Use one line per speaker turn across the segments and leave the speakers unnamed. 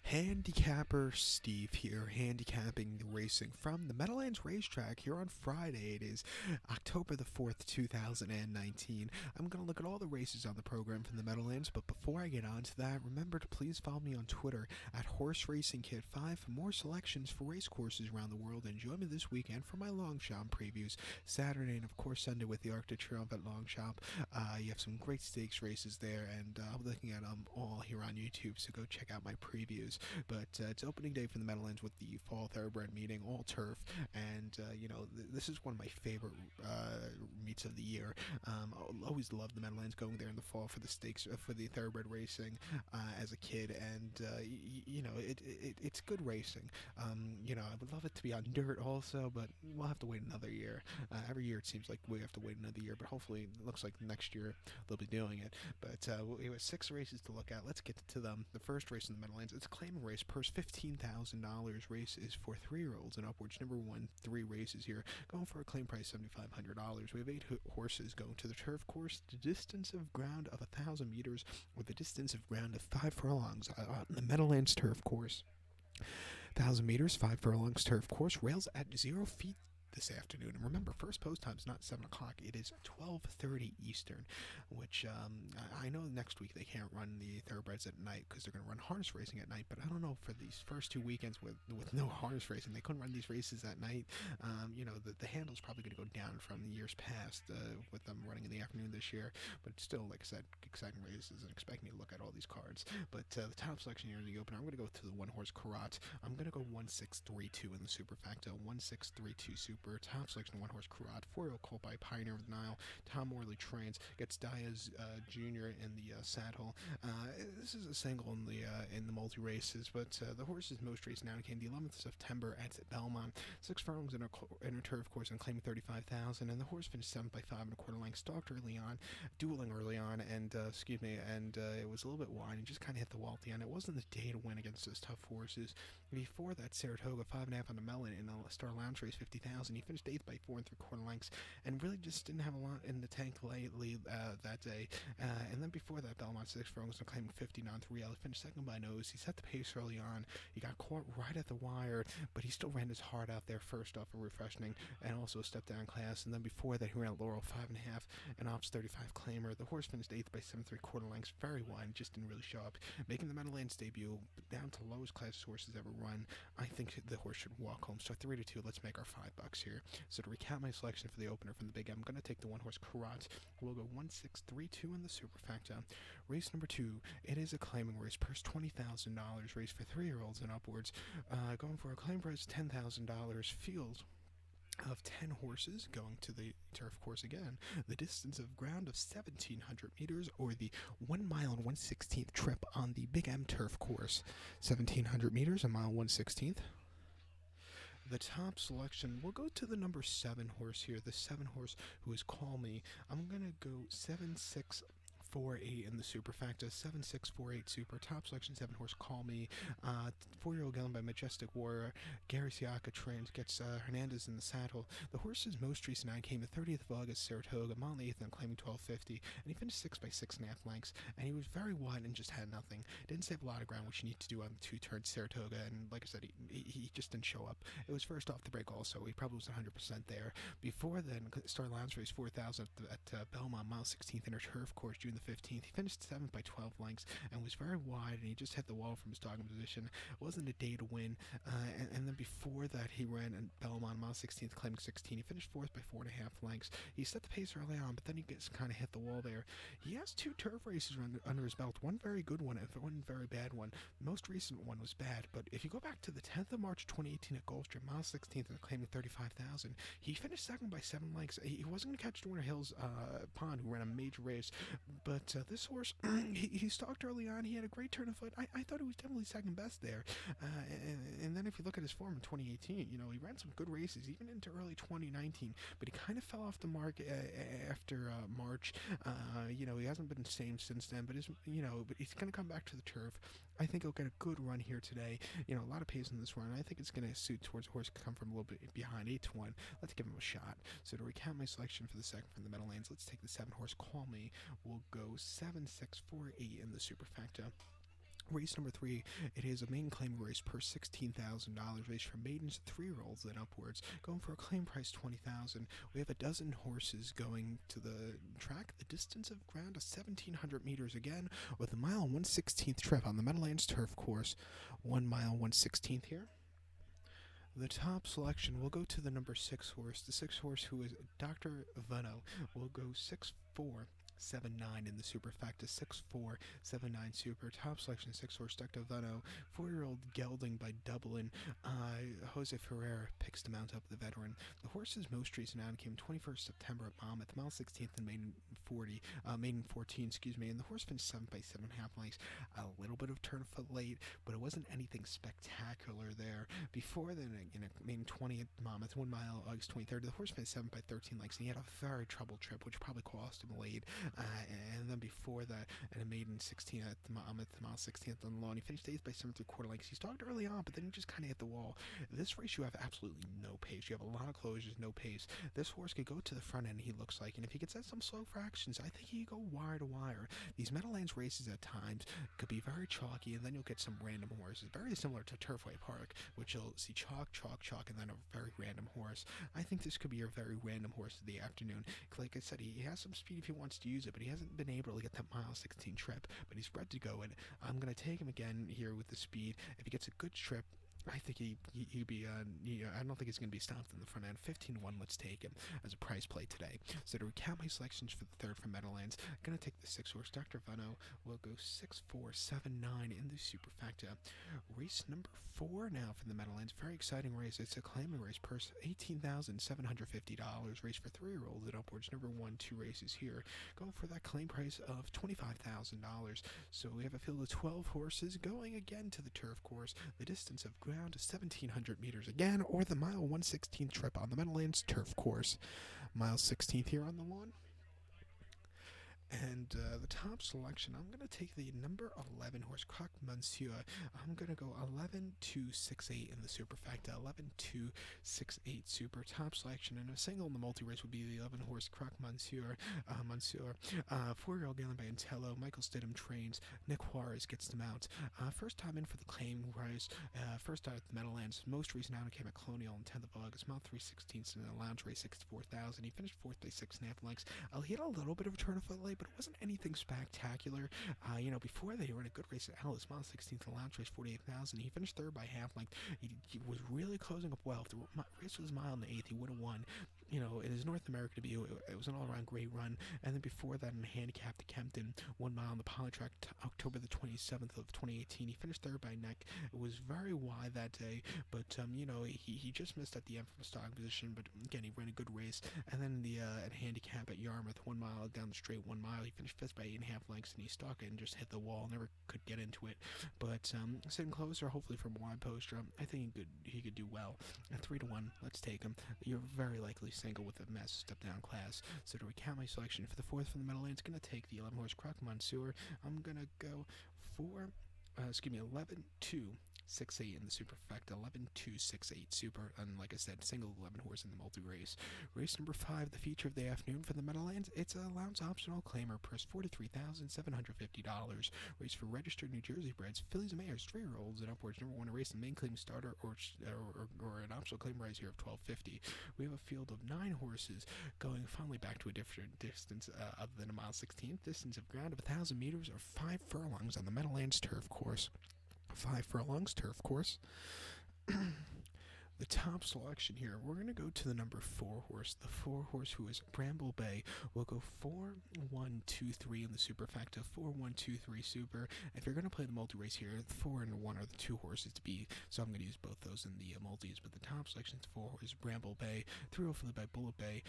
Handicapper Steve here, handicapping the racing from the Meadowlands Racetrack here on Friday. It is October the 4th, 2019. I'm going to look at all the races on the program from the Meadowlands, but before I get on to that, remember to please follow me on Twitter at Horse Racing Kit 5 for more selections for race courses around the world. And join me this weekend for my Longchamp previews, Saturday and of course Sunday with the Arctic Triumph at Longchamp. You have some great stakes races there, and I'll be looking at them all here on YouTube, so go check out my previews. But it's opening day for the Meadowlands with the Fall Thoroughbred meeting, all turf, and this is one of my favorite meets of the year. I always loved the Meadowlands, going there in the fall for the stakes, for the Thoroughbred racing as a kid, and it's good racing. I would love it to be on dirt also, but we'll have to wait another year. Every year it seems like we have to wait another year, but hopefully it looks like next year they'll be doing it. But we have 6 races to look at. Let's get to them. The first race in the Meadowlands, it's a claiming race. Purse $15,000. Race is for 3-year-olds and upwards. Number 1, 3 races here. Going for a claim price $7,500. We have 8 horses going to the turf course. The distance of ground of 1,000 meters, with a distance of ground of 5 furlongs on the Meadowlands turf course. 1,000 meters, 5 furlongs turf course. Rails at 0 feet this afternoon. And remember, first post time is not 7 o'clock. It is 12:30 Eastern, which I know next week they can't run the thoroughbreds at night because they're going to run harness racing at night. But I don't know, for these first 2 weekends with no harness racing, they couldn't run these races at night. The handle's probably going to go down from the years past with them running in the afternoon this year. But still, like I said, exciting races, and expect me to look at all these cards. But the top selection here in the opener, I'm going to go to the 1-horse Karat. I'm going to go 1-6-3-2 in the superfecta. 1-6-3-2 super. Top selection 1-horse Karat. 4-year-old colt by Pioneer of the Nile. Tom Morley trains. Gets Diaz Jr. in the saddle. This is a single in the multi races, but the horse is most raced now. Came the 11th of September at Belmont. 6 furlongs in a turf course and claiming 35,000. And the horse finished 7th by 5 1/4 lengths. Stalked early on, dueling early on, and it was a little bit wide and just kind of hit the wall at the end. It wasn't the day to win against those tough horses. Before that, Saratoga 5.5 on the Melon in a Star Lounge race 50,000. He finished 8th by 4 3/4 lengths, and really just didn't have a lot in the tank lately that day. And then before that, Belmont 6 furlongs and claiming 50 on 3L. He finished 2nd by nose. He set the pace early on. He got caught right at the wire, but he still ran his heart out there first off a refreshing and also a step down class. And then before that, he ran a Laurel 5.5 and Ops 35 claimer. The horse finished 8th by 7 3/4 lengths, very wide, just didn't really show up. Making the Meadowlands debut, down to lowest class horses ever run. I think the horse should walk home. So 3-2, let's make our $5 here. So to recap my selection for the opener from the Big M, I'm going to take the 1-horse Karat. We'll go 1-6-3-2 in the superfecta. Race number 2, it is a claiming race. Purse $20,000. Race for 3-year-olds and upwards. Going for a claim price $10,000. Field of 10 horses going to the turf course again. The distance of ground of 1,700 meters, or the 1 mile and 1/16th trip on the Big M turf course. 1,700 meters, a mile 1/16th. The top selection, we'll go to the number 7 horse here, the 7 horse who is Call Me. I'm going to go 7-6-4-8 in the superfecta. 7-6-4-8 super. Top selection 7 horse Call Me. 4-year-old Gallon by Majestic Warrior. Gary Siaka trains, gets Hernandez in the saddle. The horse's most recent 9 came the 30th of August, Saratoga, mile 8th and claiming 12.50, and he finished 6th by 6.5 lengths, and he was very wide and just had nothing. Didn't save a lot of ground, which you need to do on 2 turns Saratoga, and like I said, he just didn't show up. It was first off the break also. He probably was 100% there. Before then, Star Lounge race 4,000 at Belmont, mile 16th in a turf course, June the 15th. He finished 7th by 12 lengths and was very wide, and he just hit the wall from his dogging position. It wasn't a day to win. And then before that, he ran in Belmont, mile 16th, claiming 16. He finished 4th by 4.5 lengths. He set the pace early on, but then he gets kind of hit the wall there. He has 2 turf races under his belt, one very good one and one very bad one. The most recent one was bad, but if you go back to the 10th of March 2018 at Gulfstream, mile 16th and claiming 35,000, he finished 2nd by 7 lengths. He wasn't going to catch Dorner Hill's Pond, who ran a major race, but this horse, he stalked early on. He had a great turn of foot. I thought he was definitely second best there. And then if you look at his form in 2018, he ran some good races, even into early 2019, but he kind of fell off the mark after March. He hasn't been the same since then, but he's going to come back to the turf. I think he'll get a good run here today. A lot of pace in this run. I think it's going to suit towards a horse come from a little bit behind, 8-1. Let's give him a shot. So to recount my selection for the second from the Meadowlands, let's take the 7 horse Call Me. We'll go 7-6-4-8 in the superfecta. Race number 3, it is a main claim race per $16,000 race for maidens, 3-year-olds and upwards, going for a claim price $20,000. We have a dozen horses going to the track. The distance of ground is 1,700 meters again, with a mile and 1/16th trip on the Meadowlands turf course. 1 mile 1/16th here. The top selection will go to the number 6 horse. The 6 horse, who is Dr. Vano, will go 6'4", 7'9" in the superfecta. 6'4", 7'9" super. Top selection, 6 horse, Dr. Vano. 4-year-old Gelding by Dublin. Jose Ferreira picks to mount up the veteran. The horse's most recent outing came 21st September at Monmouth, mile 16th and maiden 14, and the horse finished 7 by 7.5 lengths. A little bit of turn of foot late, but it wasn't anything spectacular there. Before then, maiden 20 at Monmouth, 1 mile, August 23rd, the horse finished 7 by 13 lengths, and he had a very troubled trip, which probably cost him late. And then before that, in a maiden 16 at the mile 16th on the lawn, he finished 8th by 7 3/4 lengths. He started early on, but then he just kind of hit the wall. This race, you have absolutely no pace. You have a lot of closures, no pace. This horse could go to the front end, he looks like, and if he gets at some slow fractions, I think he could go wire to wire. These Meadowlands races at times could be very chalky, and then you'll get some random horses, very similar to Turfway Park, which you'll see chalk, chalk, chalk, and then a very random horse. I think this could be a very random horse of the afternoon. Like I said, he has some speed if he wants to use it, but he hasn't been able to get that mile 16 trip, but he's bred to go, and I'm going to take him again here with the speed. If he gets a good trip, I think he'd be. I don't think he's going to be stopped in the front end. 15-1. Let's take him as a prize play today. So to recap my selections for the third from Meadowlands, I'm going to take the 6 horse. Dr. Vano will go 6'4", 7'9" in the superfecta. Race number 4 now for the Meadowlands. Very exciting race. It's a claiming race. Purse $18,750. Race for 3-year-olds and upwards. Number 1, 2 races here. Going for that claim price of $25,000. So we have a field of 12 horses going again to the turf course. The distance of ground is 1,700 meters again, or the mile 1/16th trip on the Meadowlands turf course. Mile 16th here on the lawn. And the top selection, I'm going to take the number 11 horse, Croc Monsieur. I'm going to go 11-2-6-8 in the superfecta. 11-2-6-8 super. Top selection, and a single in the multi-race would be the 11 horse, Croc Monsieur. 4-year-old Galen by Antello. Michael Stidham trains. Nick Juarez gets them out. First time in for the claim race. First out at the Meadowlands. Most recent out came at Colonial on 10th of August. Mile 3/16 in a lounge race, 64,000. He finished 4th by 6.5 lengths. He had a little bit of a turn of foot late, but it wasn't anything spectacular. Before they were in a good race at Alice, mile 16th in the lounge race, 48,000. He finished 3rd by half length. He was really closing up well. If the race was mile in the 8th, he would have won. It is North America debut. It was an all-around great run. And then before that, in a handicap to Kempton, 1 mile on the Polytrack, October the 27th of 2018. He finished 3rd by neck. It was very wide that day, but he just missed at the end from a starting position. But again, he ran a good race. And then the handicap at Yarmouth, 1 mile down the straight, 1 mile. He finished 5th by 8.5 lengths, and he stuck it and just hit the wall. Never could get into it. But sitting closer, hopefully from a wide poster, I think he could do well. At 3-1, let's take him. You're very likely single with a massive step down class. So to recount my selection for the 4th from the Meadowlands, going to take the 11 horse Croc Monsieur. I'm going to go 11-2-6-8 in the superfecta. 11-2-6-8 super, and like I said, single 11 horse in the multi-race. Race number 5, the feature of the afternoon for the Meadowlands. It's a allowance optional claimer, purse $43,750. Race for registered New Jersey breds, fillies and mares, 3-year-olds and upwards. Number 1 a race, the main claim starter or an optional claim price here of $12.50. We have a field of 9 horses going finally back to a different distance other than a mile 16th. Distance of ground of 1,000 meters or 5 furlongs on the Meadowlands turf course. 5 furlongs turf course. The top selection here, we're going to go to the number 4 horse. The 4 horse, who is Bramble Bay, will go 4-1-2-3 in the superfecta. 4-1-2-3 super. If you're going to play the multi-race here, 4 and 1 are the 2 horses to beat, so I'm going to use both those in the multis. But the top selection is 4 horses, Bramble Bay. 3 over by Bullet Bay.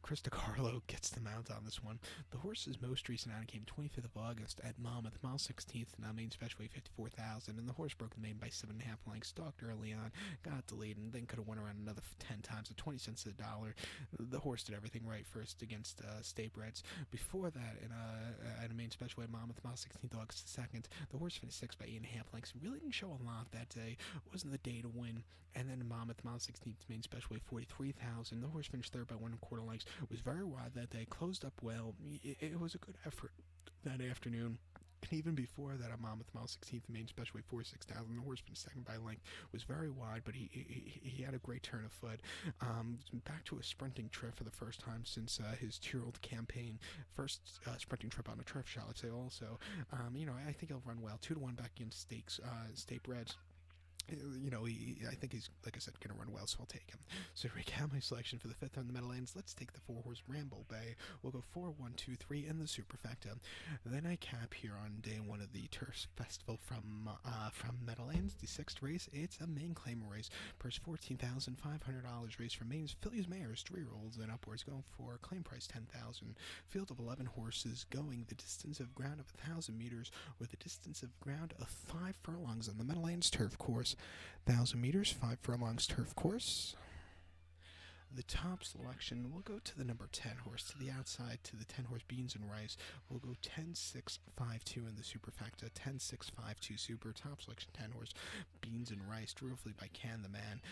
Krista Carlo gets the mount on this one. The horse's most recent outing came 25th of August at Monmouth, mile 16th, now main special weight 54,000, and the horse broke the main by 7.5 lengths. Early on, got delayed, and then could have won around another 10 times at 20 cents to the dollar. The horse did everything right first against State Breds. Before that, at a main special at Monmouth, mile 16th August 2nd, the horse finished 6 by 8.5 lengths. Really didn't show a lot that day. Wasn't the day to win. And then in Monmouth, mile 16th main special weight 43,000. The horse finished 3rd by 1.25 lengths. Was very wide that day. Closed up well. It was a good effort that afternoon. even before that, a Monmouth Mile 16th main special weight 46,000. The horse finished second by length, was very wide, but he had a great turn of foot. Back to a sprinting trip for the first time since his 2-year-old campaign. First sprinting trip on a turf, shall I say? Also, I think he'll run well. 2-1 back against State Breds. I think he's, like I said, going to run well, so I'll take him. So to recap my selection for the 5th on the Meadowlands, let's take the 4-horse Ramble Bay. We'll go 4, 1, 2, 3 in the superfecta. Then I cap here on day 1 of the Turf Festival from Meadowlands, the 6th race. It's a main claim race. Purse $14,500 race for Maine's Fillies Mares, 3-year-olds and upwards, going for claim price $10,000. Field of 11 horses going the distance of ground of 1,000 meters with a distance of ground of 5 furlongs on the Meadowlands turf course. 1,000 meters, 5 furlongs turf course. The top selection, we'll go to the number 10 horse, to the outside, to the 10 horse Beans and Rice. We'll go 10-6-5-2 in the superfecta, 10-6-5-2 super. Top selection 10 horse Beans and Rice, truthfully by Can the Man.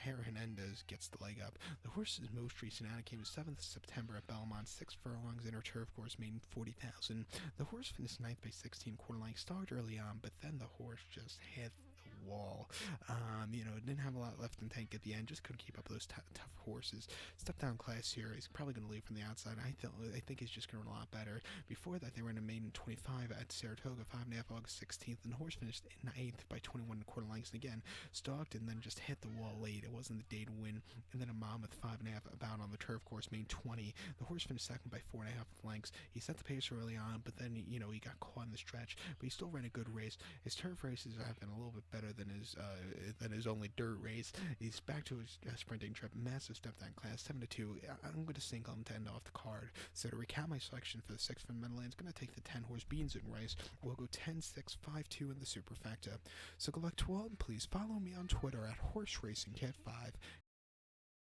Harry Hernandez gets the leg up. The horse's most recent outing came 7th September at Belmont, 6 furlongs inner turf course, maiden 40,000. The horse finished 9th by 16 quarter length, started early on, but then the horse just hit the wall. Didn't have a lot left in the tank at the end, just couldn't keep up with those tough horses. Step down class here, he's probably going to leave from the outside. I think he's just going to run a lot better. Before that, they ran a maiden 25 at Saratoga, 5.5 August 16th, and the horse finished in 8th by 21 quarter lengths, and again, stalked and then just hit the wall late. It wasn't the day to win. And then a Monmouth 5.5 about on the turf course, maiden 20. The horse finished second by 4.5 lengths. He set the pace early on, but then, he got caught in the stretch, but he still ran a good race. His turf races have been a little bit better than his only dirt race. He's back to his sprinting trip. Massive step down class, 7-2. I'm going to single him to end off the card. So to recap my selection for the 6th from Meadowlands, going to take the 10 horse Beans and Rice. We'll go 10-6-5-2 in the superfecta. So good luck to all, and please follow me on Twitter at HorseRacingCat5.